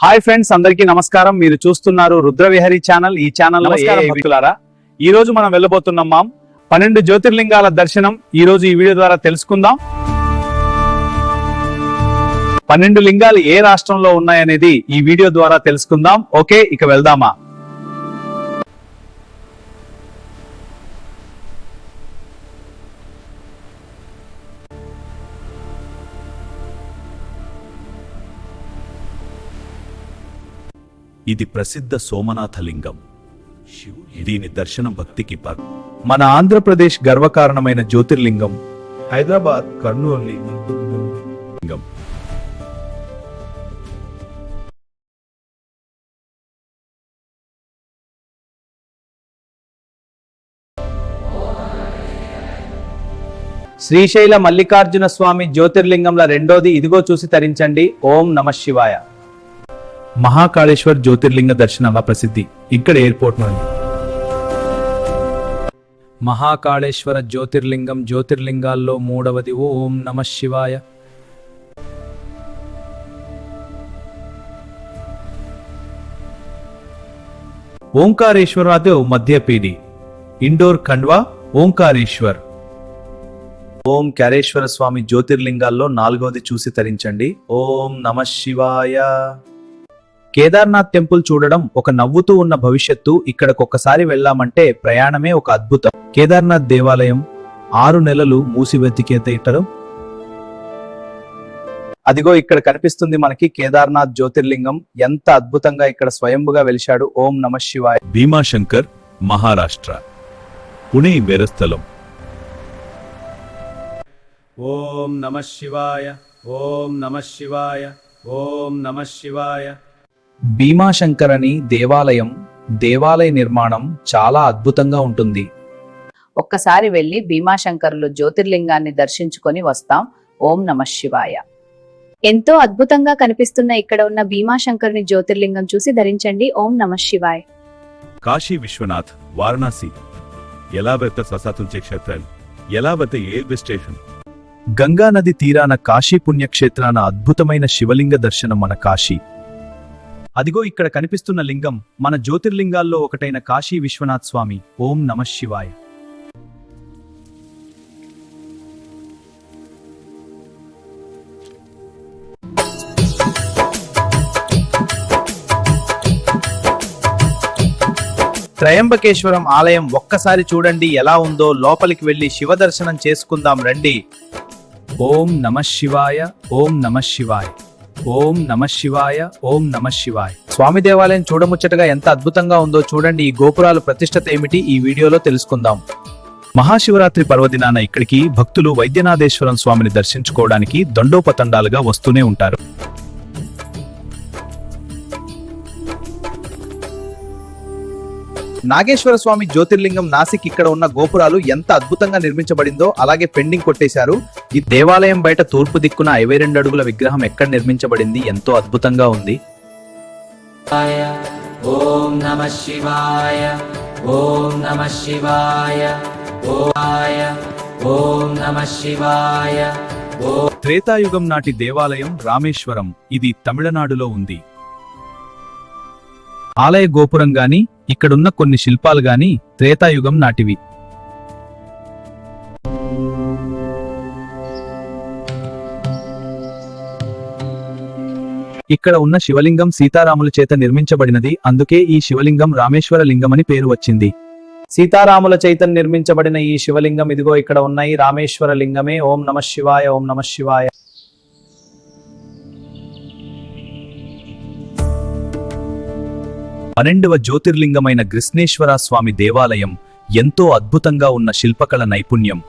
Hi friends, అందరికీ నమస్కారం. మీరు చూస్తున్నారు రుద్రవిహరి ఛానల్. ఈ ఛానల్ భక్తులారా, ఈ రోజు మనం వెళ్ళబోతున్నాం 12 జ్యోతిర్లింగాల దర్శనం ఈ రోజు ఈ వీడియో ద్వారా తెలుసుకుందాం. 12 లింగాలు ఏ రాష్ట్రంలో ఉన్నాయనేది ఈ వీడియో ద్వారా తెలుసుకుందాం. ఓకే, ఇక వెళ్దామా? ఇది ప్రసిద్ధ సోమనాథ లింగం. దీని దర్శనం భక్తికి మన ఆంధ్రప్రదేశ్ గర్వకారణమైన జ్యోతిర్లింగం హైదరాబాద్ కర్నూలు లింగం. శ్రీశైల మల్లికార్జున స్వామి జ్యోతిర్లింగంల రెండోది ఇదిగో చూసి తరించండి. ఓం నమః శివాయ. మహాకాళేశ్వర్ జ్యోతిర్లింగ దర్శనంగా ప్రసిద్ధి. ఇక్కడ ఎయిర్పోర్ట్ నుండి మహాకాళేశ్వర జ్యోతిర్లింగం జ్యోతిర్లింగాల్లో మూడవది. ఓం నమః శివాయ. ఓంకారేశ్వరాదేవ్ మధ్యపీడి ఇండోర్ ఖండ్వా ఓంకారేశ్వర్. ఓం కాళేశ్వర స్వామి జ్యోతిర్లింగాల్లో నాలుగవది చూసి తరించండి. ఓం నమః శివాయ. కేదార్నాథ్ టెంపుల్ చూడడం ఒక నవ్వుతూ ఉన్న భవిష్యత్తు. ఇక్కడికొక్కసారి వెళ్ళామంటే ప్రయాణమే ఒక అద్భుతం. కేదార్నాథ్ దేవాలయం 6 నెలలు మూసి వెతికేతడం. అదిగో ఇక్కడ కనిపిస్తుంది మనకి కేదార్నాథ్ జ్యోతిర్లింగం. ఎంత అద్భుతంగా ఇక్కడ స్వయంభుగా వెలిశాడు. ఓం నమః శివాయ. భీమాశంకర్, మహారాష్ట్ర, పుణే వేరస్థలం. ఓం నమః శివాయ. ఓం నమః శివాయ. ఓం నమః శివాయ. భీమాశంకర్ అని దేవాలయ నిర్మాణం చాలా అద్భుతంగా ఉంటుంది. ఒక్కసారి వెళ్లి భీమాశంకరులు జ్యోతిర్లింగాన్ని దర్శించుకొని వస్తాం. ఓం నమః శివాయ. ఎంతో అద్భుతంగా కనిపిస్తున్న ఇక్కడ ఉన్న భీమాశంకరుని జ్యోతిర్లింగం చూసి ధరించండి. ఓం నమః శివాయ. కాశీ విశ్వనాథ్, వారణాసి, ఎలావత స్వసాతుంచే క్షేత్రాలు, ఎలావత రైల్వే స్టేషన్. గంగా నది తీరాన కాశీ పుణ్యక్షేత్రాన అద్భుతమైన శివలింగ దర్శనం మన కాశీ. అదిగో ఇక్కడ కనిపిస్తున్న లింగం మన జ్యోతిర్లింగాల్లో ఒకటైన కాశీ విశ్వనాథ్ స్వామి. ఓం నమః శివాయ. త్రయంబకేశ్వరం ఆలయం ఒక్కసారి చూడండి ఎలా ఉందో. లోపలికి వెళ్లి శివ దర్శనం చేసుకుందాం రండి. ఓం నమః శివాయ. ఓం నమః శివాయ. ఓం నమః శివాయ. ఓం నమః శివాయ. స్వామి దేవాలయం చూడముచ్చటగా ఎంత అద్భుతంగా ఉందో చూడండి. ఈ గోపురాలు ప్రతిష్టత ఏమిటి ఈ వీడియోలో తెలుసుకుందాం. మహాశివరాత్రి పర్వదినాన ఇక్కడికి భక్తులు వైద్యనాథేశ్వరం స్వామిని దర్శించుకోవడానికి దండోపతండాలుగా వస్తూనే ఉంటారు. నాగేశ్వర స్వామి జ్యోతిర్లింగం నాసిక్. ఇక్కడ ఉన్న గోపురాలు ఎంత అద్భుతంగా నిర్మించబడిందో అలాగే పెండింగ్ కొట్టేశారు. ఈ దేవాలయం బయట తూర్పు దిక్కున 52 అడుగుల విగ్రహం ఎక్కడ నిర్మించబడింది, ఎంతో అద్భుతంగా ఉంది. ఓం నమః శివాయ. ఓం నమః శివాయ. ఓం నమః శివాయ. త్రేతాయుగం నాటి దేవాలయం రామేశ్వరం. ఇది తమిళనాడులో ఉంది. ఆలయ గోపురం గాని ఇక్కడున్న కొన్ని శిల్పాలు గాని త్రేతాయుగం నాటివి. ఇక్కడ ఉన్న శివలింగం సీతారాముల చేత నిర్మించబడినది. అందుకే ఈ శివలింగం రామేశ్వర లింగమని పేరు వచ్చింది. సీతారాముల చేత నిర్మించబడిన ఈ శివలింగం ఇదిగో ఇక్కడ ఉన్నాయి. రామేశ్వర లింగమే. ఓం నమః శివాయ. ఓం నమః శివాయ. 12వ జ్యోతిర్లింగమైన కృష్ణేశ్వర స్వామి దేవాలయం. ఎంతో అద్భుతంగా ఉన్న శిల్పకళ నైపుణ్యం.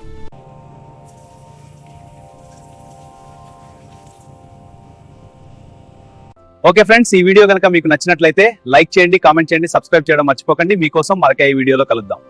ఓకే ఫ్రెండ్స్, ఈ వీడియో కనుక మీకు నచ్చినట్లయితే లైక్ చేయండి, కామెంట్ చేయండి, సబ్స్క్రైబ్ చేయడం మర్చిపోకండి. మీకోసం మరొక ఈ వీడియోలో కలుద్దాం.